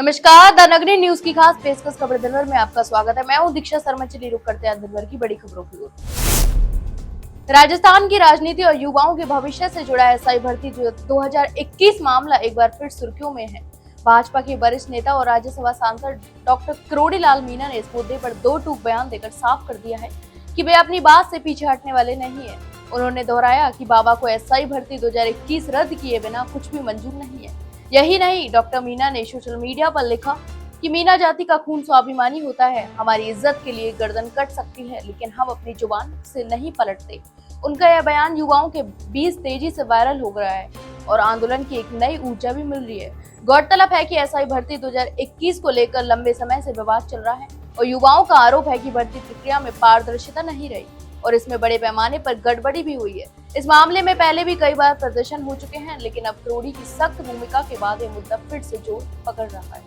नमस्कार, द नगरी न्यूज की खास पेशकश खबर दिन भर में आपका स्वागत है। मैं हूं दीक्षा शर्मा। चलिए रुक करते हैं दिन भर की बड़ी खबरों की ओर। राजस्थान की राजनीति और युवाओं के भविष्य से जुड़ा एसआई भर्ती 2021 मामला एक बार फिर सुर्खियों में है। भाजपा के वरिष्ठ नेता और राज्यसभा सांसद डॉक्टर करोड़ीलाल मीणा ने इस मुद्दे पर दो टूक बयान देकर साफ कर दिया है कि वे अपनी बात से पीछे हटने वाले नहीं है। उन्होंने दोहराया कि बाबा को एसआई भर्ती 2021 रद्द किए बिना कुछ भी मंजूर नहीं है। यही नहीं, डॉक्टर मीणा ने सोशल मीडिया पर लिखा कि मीणा जाति का खून स्वाभिमानी होता है। हमारी इज्जत के लिए गर्दन कट सकती है, लेकिन हम अपनी जुबान से नहीं पलटते। उनका यह बयान युवाओं के बीच तेजी से वायरल हो रहा है और आंदोलन की एक नई ऊर्जा भी मिल रही है। गौरतलब है कि एसआई भर्ती 2021 को लेकर लंबे समय से विवाद चल रहा है और युवाओं का आरोप है कि भर्ती प्रक्रिया में पारदर्शिता नहीं रही और इसमें बड़े पैमाने पर गड़बड़ी भी हुई है। इस मामले में पहले भी कई बार प्रदर्शन हो चुके हैं, लेकिन अब करोड़ी की सख्त भूमिका के बाद यह मुद्दा फिर से जोर पकड़ रहा है।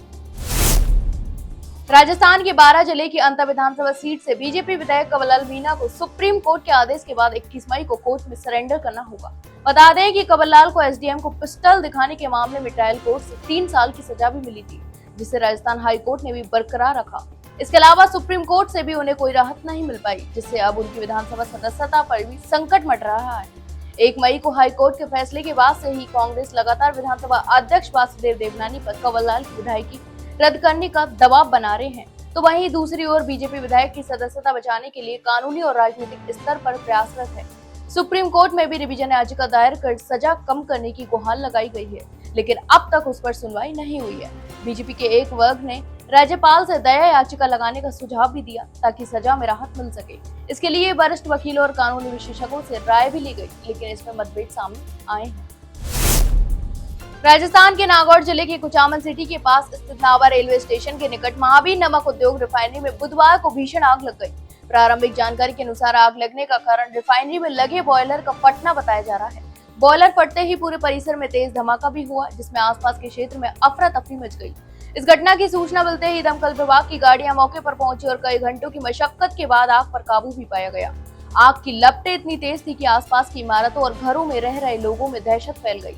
राजस्थान के बारां जिले की अंतर विधानसभा सीट से बीजेपी विधायक कंवरलाल मीणा को सुप्रीम कोर्ट के आदेश के बाद 21 मई को कोर्ट में सरेंडर करना होगा। बता दें कि कंवरलाल को एसडीएम को पिस्टल दिखाने के मामले में ट्रायल कोर्ट से 3 साल की सजा भी मिली थी, जिसे राजस्थान हाई कोर्ट ने भी बरकरार रखा। इसके अलावा सुप्रीम कोर्ट से भी उन्हें कोई राहत नहीं मिल पाई, जिससे अब उनकी विधानसभा सदस्यता पर भी संकट मंड रहा है। 1 मई को हाई कोर्ट के फैसले के बाद से ही कांग्रेस लगातार विधानसभा अध्यक्ष वासुदेव देवनानी पर कंवरलाल की विधायकी रद्द करने का दबाव बना रहे हैं, तो वहीं दूसरी ओर बीजेपी विधायक की सदस्यता बचाने के लिए कानूनी और राजनीतिक स्तर पर प्रयासरत है। सुप्रीम कोर्ट में भी रिवीजन याचिका दायर कर सजा कम करने की गुहार लगाई गई है, लेकिन अब तक उस पर सुनवाई नहीं हुई है। बीजेपी के एक वर्ग ने राज्यपाल से दया याचिका लगाने का सुझाव भी दिया ताकि सजा में राहत मिल सके। इसके लिए वरिष्ठ वकीलों और कानूनी विशेषज्ञों से राय भी ली गई, लेकिन इसमें मतभेद सामने आए हैं। राजस्थान के नागौर जिले के कुचामन सिटी के पास स्थित नावा रेलवे स्टेशन के निकट महावीर नमक उद्योग रिफाइनरी में बुधवार को भीषण आग लग गई। प्रारंभिक जानकारी के अनुसार आग लगने का कारण रिफाइनरी में लगे बॉयलर का फटना बताया जा रहा है। बॉयलर फटते ही पूरे परिसर में तेज धमाका भी हुआ, जिसमें आसपास के क्षेत्र में अफरा तफरी मच गई। इस घटना की सूचना मिलते ही दमकल विभाग की गाड़ियां मौके पर पहुंची और कई घंटों की मशक्कत के बाद आग पर काबू भी पाया गया। आग की लपटें इतनी तेज थी कि आसपास की इमारतों और घरों में रह रहे लोगों में दहशत फैल गई।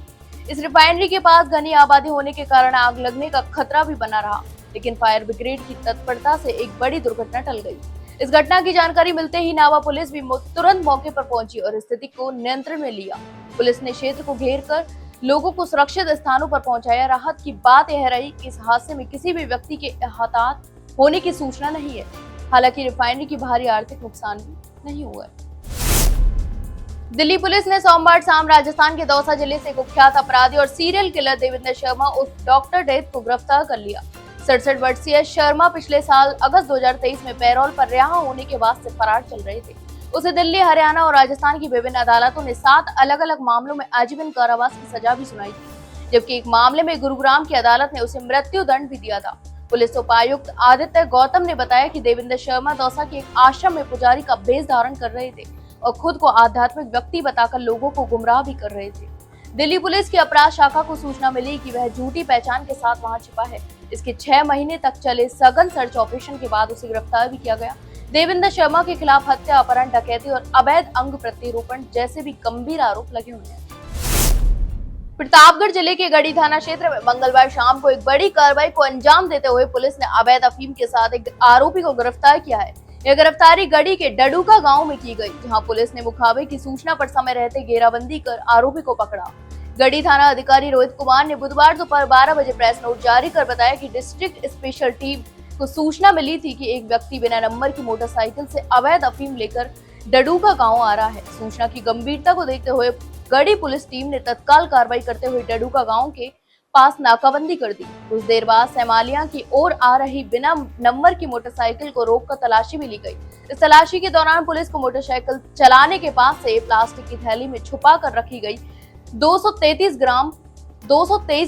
इस रिफाइनरी के पास घनी आबादी होने के कारण आग लगने का खतरा भी बना रहा, लेकिन फायर ब्रिगेड की तत्परता से एक बड़ी दुर्घटना टल गई। इस घटना की जानकारी मिलते ही नावा पुलिस भी तुरंत मौके पर पहुंची और स्थिति को नियंत्रण में लिया। पुलिस ने क्षेत्र को घेर कर लोगों को सुरक्षित स्थानों पर पहुंचाया। राहत की बात यह रही कि इस हादसे में किसी भी व्यक्ति के हताहत होने की सूचना नहीं है। हालांकि रिफाइनरी की भारी आर्थिक नुकसान भी नहीं हुआ है। दिल्ली पुलिस ने सोमवार शाम राजस्थान के दौसा जिले से कुख्यात अपराधी और सीरियल किलर देवेंद्र शर्मा उर्फ डॉक्टर डेथ को गिरफ्तार कर लिया। 67 वर्षीय शर्मा पिछले साल अगस्त 2023 में पैरोल पर रिहा होने के बाद से फरार चल रहे थे। उसे दिल्ली, हरियाणा और राजस्थान की विभिन्न अदालतों ने 7 अलग-अलग मामलों में आजीवन कारावास की सजा भी सुनाई थी, जबकि एक मामले में गुरुग्राम की अदालत ने उसे मृत्यु दंड भी दिया था। पुलिस उपायुक्त आदित्य गौतम ने बताया कि देवेंद्र शर्मा दौसा के एक आश्रम में पुजारी का भेष धारण कर रहे थे और खुद को आध्यात्मिक व्यक्ति बताकर लोगों को गुमराह भी कर रहे थे। दिल्ली पुलिस की अपराध शाखा को सूचना मिली कि वह झूठी पहचान के साथ वहां छिपा है। इसके 6 महीने तक चले सघन सर्च ऑपरेशन के बाद उसे गिरफ्तार भी किया गया। देवेंद्र शर्मा के खिलाफ हत्या, अपहरण, डकैती और अवैध अंग प्रत्यारोपण जैसे भी गंभीर आरोप लगे हुए हैं। प्रतापगढ़ जिले के गढ़ी थाना क्षेत्र में मंगलवार शाम को एक बड़ी कार्रवाई को अंजाम देते हुए पुलिस ने अवैध अफीम के साथ एक आरोपी को गिरफ्तार किया है। यह गिरफ्तारी गढ़ी के डडूका गांव में की गई, जहां पुलिस ने मुखाबिर की सूचना पर समय रहते घेराबंदी कर आरोपी को पकड़ा। गढ़ी थाना अधिकारी रोहित कुमार ने बुधवार दोपहर 12 बजे प्रेस नोट जारी कर बताया कि डिस्ट्रिक्ट स्पेशल टीम को सूचना मिली थी कि एक व्यक्ति बिना नंबर की मोटरसाइकिल से अवैध अफीम लेकर डडूका गांव आ रहा है। सूचना की गंभीरता को देखते हुए गढ़ी पुलिस टीम ने तत्काल कार्रवाई करते हुए डडूका गांव के पास नाकाबंदी कर दी। कुछ देर बाद सैमालिया की ओर आ रही बिना नंबर की मोटरसाइकिल को रोककर तलाशी भी ली गई। इस तलाशी के दौरान पुलिस को मोटरसाइकिल चलाने के पास से प्लास्टिक की थैली में छुपा कर रखी गई 223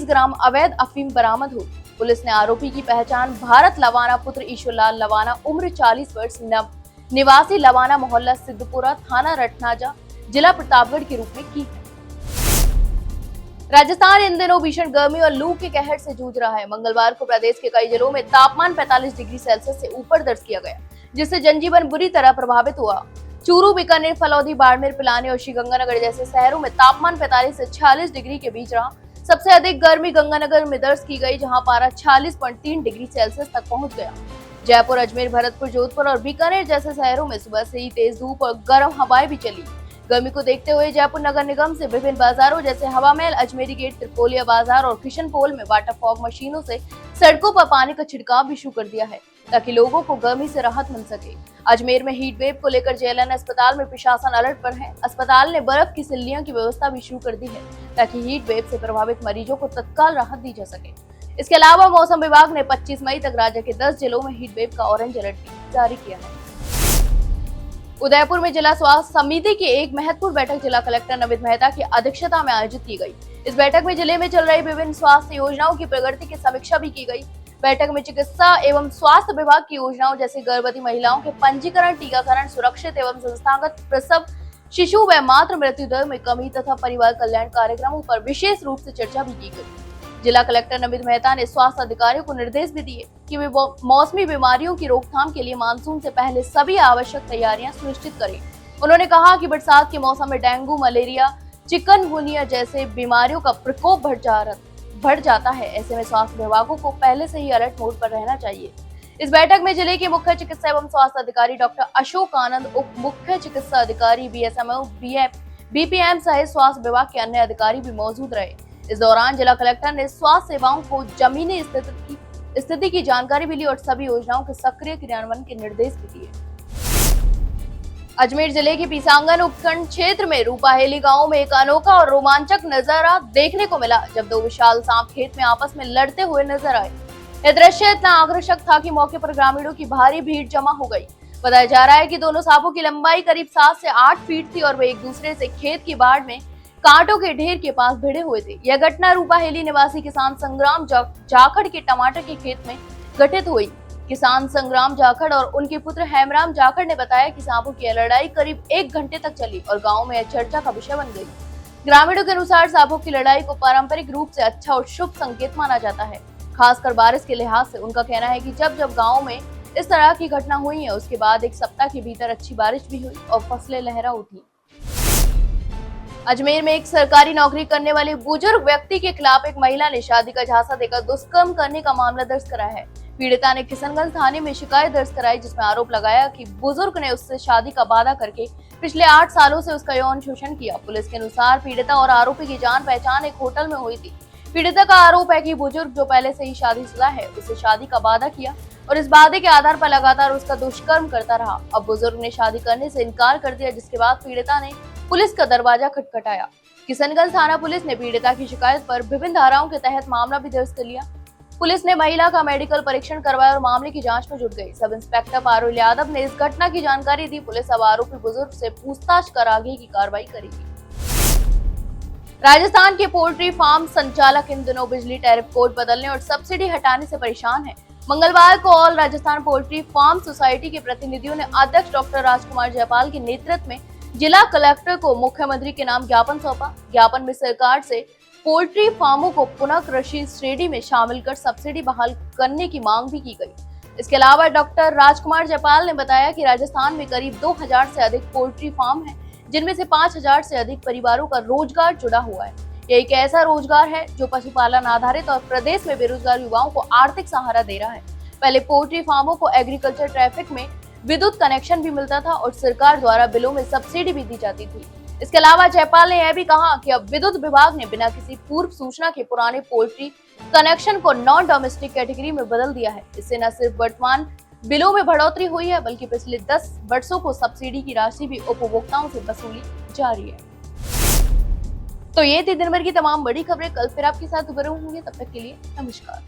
ग्राम अवैध अफीम बरामद हुई। पुलिस ने आरोपी की पहचान भारत लवाना पुत्र ईश्वरलाल लवाना, उम्र 40 वर्ष, निवासी लवाना मोहल्ला सिद्धपुरा, थाना रटनाजा, जिला प्रतापगढ़ के रूप में की है। राजस्थान इन दिनों भीषण गर्मी और लू के कहर से जूझ रहा है। मंगलवार को प्रदेश के कई जिलों में तापमान 45 डिग्री सेल्सियस से ऊपर दर्ज किया गया, जिससे जनजीवन बुरी तरह प्रभावित हुआ। चूरू, बीकानेर, फलौदी, बाड़मेर, पिलानी और श्रीगंगानगर जैसे शहरों में तापमान 45 से 46 डिग्री के बीच रहा। सबसे अधिक गर्मी गंगानगर में दर्ज की गई, जहां पारा 46.3 डिग्री सेल्सियस तक पहुंच गया। जयपुर, अजमेर, भरतपुर, जोधपुर और बीकानेर जैसे शहरों में सुबह से ही तेज धूप और गर्म हवाएं भी चली। गर्मी को देखते हुए जयपुर नगर निगम से विभिन्न बाजारों जैसे हवा महल, अजमेरी गेट, त्रिपोलिया बाजार और किशन पोल में वाटर फॉग मशीनों से सड़कों पर पानी का छिड़काव भी शुरू कर दिया है, ताकि लोगों को गर्मी से राहत मिल सके। अजमेर में हीट वेव को लेकर जेएलएन अस्पताल में प्रशासन अलर्ट पर है। अस्पताल ने बर्फ की सिल्लियों की व्यवस्था भी शुरू कर दी है, ताकि हीट वेव से प्रभावित मरीजों को तत्काल राहत दी जा सके। इसके अलावा मौसम विभाग ने 25 मई तक राज्य के 10 जिलों में हीट वेव का ऑरेंज अलर्ट भी जारी किया है। उदयपुर में जिला स्वास्थ्य समिति की एक महत्वपूर्ण बैठक जिला कलेक्टर नविद मेहता की अध्यक्षता में आयोजित की गई। इस बैठक में जिले में चल रही विभिन्न स्वास्थ्य योजनाओं की प्रगति की समीक्षा भी की गई। बैठक में चिकित्सा एवं स्वास्थ्य विभाग की योजनाओं जैसे गर्भवती महिलाओं के पंजीकरण, टीकाकरण, सुरक्षित एवं संस्थागत प्रसव, शिशु व मातृ मृत्यु दर में कमी तथा परिवार कल्याण कार्यक्रमों पर विशेष रूप से चर्चा भी की गई। जिला कलेक्टर नविद मेहता ने स्वास्थ्य अधिकारियों को निर्देश भी दिए कि वे मौसमी बीमारियों की रोकथाम के लिए मानसून से पहले सभी आवश्यक तैयारियां सुनिश्चित करें। उन्होंने कहा कि बरसात के मौसम में डेंगू, मलेरिया, चिकनगुनिया जैसे बीमारियों का प्रकोप बढ़ जाता है। ऐसे में स्वास्थ्य विभागों को पहले से ही अलर्ट मोड पर रहना चाहिए। इस बैठक में जिले के मुख्य चिकित्सा एवं स्वास्थ्य अधिकारी डॉक्टर अशोक आनंद, उप मुख्य चिकित्सा अधिकारी, बीएसएमओ, बीपीएम सहित स्वास्थ्य विभाग के अन्य अधिकारी भी मौजूद रहे। इस दौरान जिला कलेक्टर ने स्वास्थ्य सेवाओं को जमीनी स्थिति की जानकारी भी ली और सभी योजनाओं के सक्रिय क्रियान्वयन के निर्देश भी दिए। अजमेर जिले के पीसांगन उपखंड क्षेत्र में रूपाहेली गांव में एक अनोखा और रोमांचक नजारा देखने को मिला, जब दो विशाल सांप खेत में आपस में लड़ते हुए नजर आए। यह दृश्य इतना आकर्षक था कि मौके पर ग्रामीणों की भारी भीड़ जमा हो गई। बताया जा रहा है कि दोनों सांपों की लंबाई करीब 7 से 8 फीट थी और वे एक दूसरे से खेत की बाड़ में कांटों के ढेर के पास भिड़े हुए थे। यह घटना रूपाहेली निवासी किसान संग्राम जाखड़ के टमाटर के खेत में घटित हुई। किसान संग्राम जाखड़ और उनके पुत्र हेमराम जाखड़ ने बताया कि सांपों की लड़ाई करीब 1 घंटे तक चली और गांव में यह चर्चा का विषय बन गई। ग्रामीणों के अनुसार सांपों की लड़ाई को पारंपरिक रूप से अच्छा और शुभ संकेत माना जाता है, खासकर बारिश के लिहाज से। उनका कहना है कि जब गाँव में इस तरह की घटना हुई है, उसके बाद एक सप्ताह के भीतर अच्छी बारिश भी हुई और फसलें लहरा उठी। अजमेर में एक सरकारी नौकरी करने वाले बुजुर्ग व्यक्ति के खिलाफ एक महिला ने शादी का झांसा देकर दुष्कर्म करने का मामला दर्ज कराया है। पीड़िता ने किशनगंज थाने में शिकायत दर्ज कराई, जिसमें आरोप लगाया कि बुजुर्ग ने उससे शादी का वादा करके पिछले 8 सालों से उसका यौन शोषण किया। पुलिस के अनुसार पीड़िता और आरोपी की जान पहचान एक होटल में हुई थी। पीड़िता का आरोप है कि बुजुर्ग, जो पहले से ही शादीशुदा है, उससे शादी का वादा किया और इस वादे के आधार पर लगातार उसका दुष्कर्म करता रहा। अब बुजुर्ग ने शादी करने से इनकार कर दिया, जिसके बाद पीड़िता ने पुलिस का दरवाजा खटखटाया। किशनगंज थाना पुलिस ने पीड़िता की शिकायत पर विभिन्न धाराओं के तहत मामला भी दर्ज कर लिया। पुलिस ने महिला का मेडिकल परीक्षण करवाया और मामले की जांच में जुट गई। सब इंस्पेक्टर पारुल यादव ने इस घटना की जानकारी दी। पुलिस अब आरोपी बुजुर्ग से पूछताछ कर आगे की कार्रवाई करेगी। राजस्थान के पोल्ट्री फार्म संचालक इन दिनों बिजली टैरिफ कोड बदलने और सब्सिडी हटाने से परेशान हैं। मंगलवार को all Rajasthan poultry farm society के प्रतिनिधियों ने अध्यक्ष डॉक्टर राजकुमार जयपाल के नेतृत्व में जिला कलेक्टर को मुख्यमंत्री के नाम ज्ञापन सौंपा। ज्ञापन में सरकार से पोल्ट्री फार्मों को पुनः कृषि श्रेणी में शामिल कर सब्सिडी बहाल करने की मांग भी की गई। इसके अलावा डॉक्टर राजकुमार जयपाल ने बताया कि राजस्थान में करीब 2000 से अधिक पोल्ट्री फार्म हैं, जिनमें से 5000 से अधिक परिवारों का रोजगार जुड़ा हुआ है। यह एक ऐसा रोजगार है जो पशुपालन आधारित और प्रदेश में बेरोजगार युवाओं को आर्थिक सहारा दे रहा है। पहले पोल्ट्री फार्मों को एग्रीकल्चर ट्रैफिक में विद्युत कनेक्शन भी मिलता था और सरकार द्वारा बिलों में सब्सिडी भी दी जाती थी। इसके अलावा जयपाल ने यह भी कहा कि अब विद्युत विभाग ने बिना किसी पूर्व सूचना के पुराने पोल्ट्री कनेक्शन को नॉन डोमेस्टिक कैटेगरी में बदल दिया है। इससे न सिर्फ वर्तमान बिलों में बढ़ोतरी हुई है, बल्कि पिछले 10 वर्षों को सब्सिडी की राशि भी उपभोक्ताओं से वसूली जारी है। तो ये थी दिन भर की तमाम बड़ी खबरें। कल फिर आपके साथ रूबरू होंगे, तब तक के लिए नमस्कार।